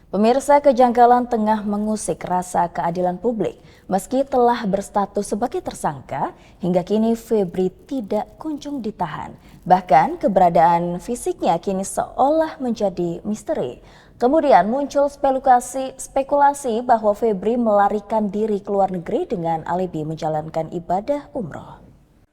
Pemirsa, kejanggalan tengah mengusik rasa keadilan publik. Meski telah berstatus sebagai tersangka, hingga kini Febri tidak kunjung ditahan. Bahkan keberadaan fisiknya kini seolah menjadi misteri. Kemudian muncul spekulasi bahwa Febri melarikan diri ke luar negeri dengan alibi menjalankan ibadah umroh.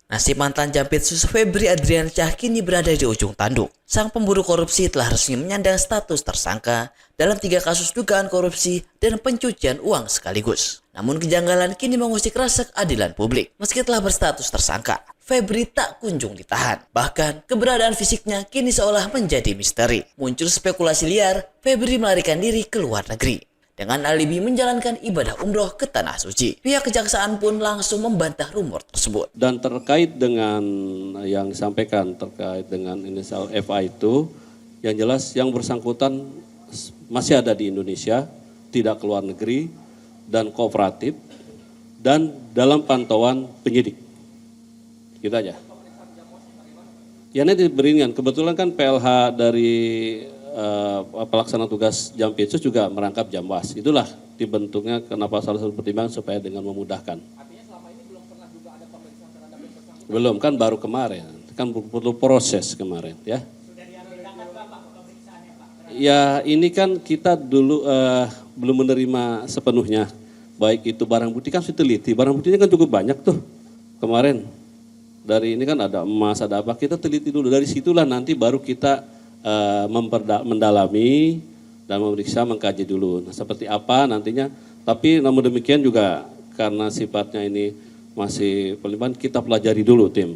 Nasib mantan Jampitsus Febri Adriansyah kini berada di ujung tanduk. Sang pemburu korupsi telah resmi menyandang status tersangka dalam 3 kasus dugaan korupsi dan pencucian uang sekaligus. Namun kejanggalan kini mengusik rasa keadilan publik. Meski telah berstatus tersangka, Febri tak kunjung ditahan. Bahkan keberadaan fisiknya kini seolah menjadi misteri. Muncul spekulasi liar, Febri melarikan diri ke luar negeri dengan alibi menjalankan ibadah umroh ke Tanah Suci. Pihak kejaksaan pun langsung membantah rumor tersebut. Dan terkait dengan yang disampaikan terkait dengan inisial FA itu, yang jelas yang bersangkutan masih ada di Indonesia, tidak keluar negeri, dan kooperatif, dan dalam pantauan penyidik. Gitu aja. Ya nanti beringan, kebetulan kan PLH dari pelaksana tugas Jampitsus juga merangkap Jamwas. Itulah dibentuknya kenapa salah satu pertimbangan supaya dengan memudahkan. Artinya selama ini belum pernah juga ada pemeriksaan terhadap yang bersangkutan? Belum, kan baru kemarin. Kan perlu proses kemarin ya. Sudah diagendakan berapa pemeriksaannya Pak? Ya ini kan kita dulu belum menerima sepenuhnya. Baik itu barang bukti kan sudah teliti. Barang buktinya kan cukup banyak tuh kemarin. Dari ini kan ada emas, ada apa. Kita teliti dulu. Dari situlah nanti baru kita mendalami dan memeriksa, mengkaji dulu. Nah, seperti apa nantinya, tapi namun demikian juga karena sifatnya ini masih pelimpan, kita pelajari dulu tim.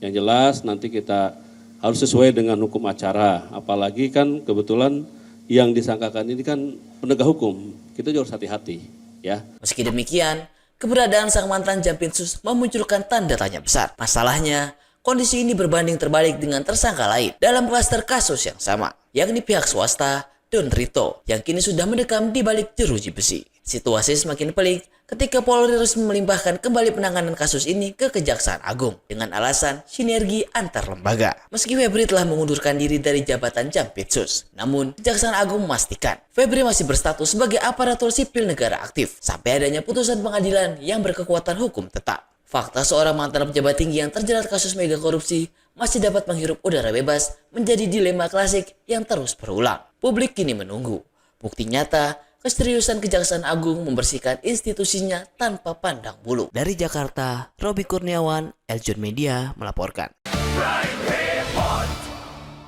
Yang jelas nanti kita harus sesuai dengan hukum acara, apalagi kan kebetulan yang disangkakan ini kan penegak hukum, kita juga harus hati-hati ya. Meski demikian, keberadaan sang mantan Jampitsus memunculkan tanda tanya besar. Masalahnya, kondisi ini berbanding terbalik dengan tersangka lain dalam klaster kasus yang sama, yakni pihak swasta Don Rito yang kini sudah mendekam di balik jeruji besi. Situasi semakin pelik ketika Polri resmi melimpahkan kembali penanganan kasus ini ke Kejaksaan Agung dengan alasan sinergi antar lembaga. Meski Febri telah mengundurkan diri dari jabatan Jampitsus, namun Kejaksaan Agung memastikan Febri masih berstatus sebagai aparatur sipil negara aktif sampai adanya putusan pengadilan yang berkekuatan hukum tetap. Fakta seorang mantan pejabat tinggi yang terjerat kasus mega korupsi masih dapat menghirup udara bebas menjadi dilema klasik yang terus berulang. Publik kini menunggu bukti nyata keseriusan Kejaksaan Agung membersihkan institusinya tanpa pandang bulu. Dari Jakarta, Robi Kurniawan, Eljon Media melaporkan.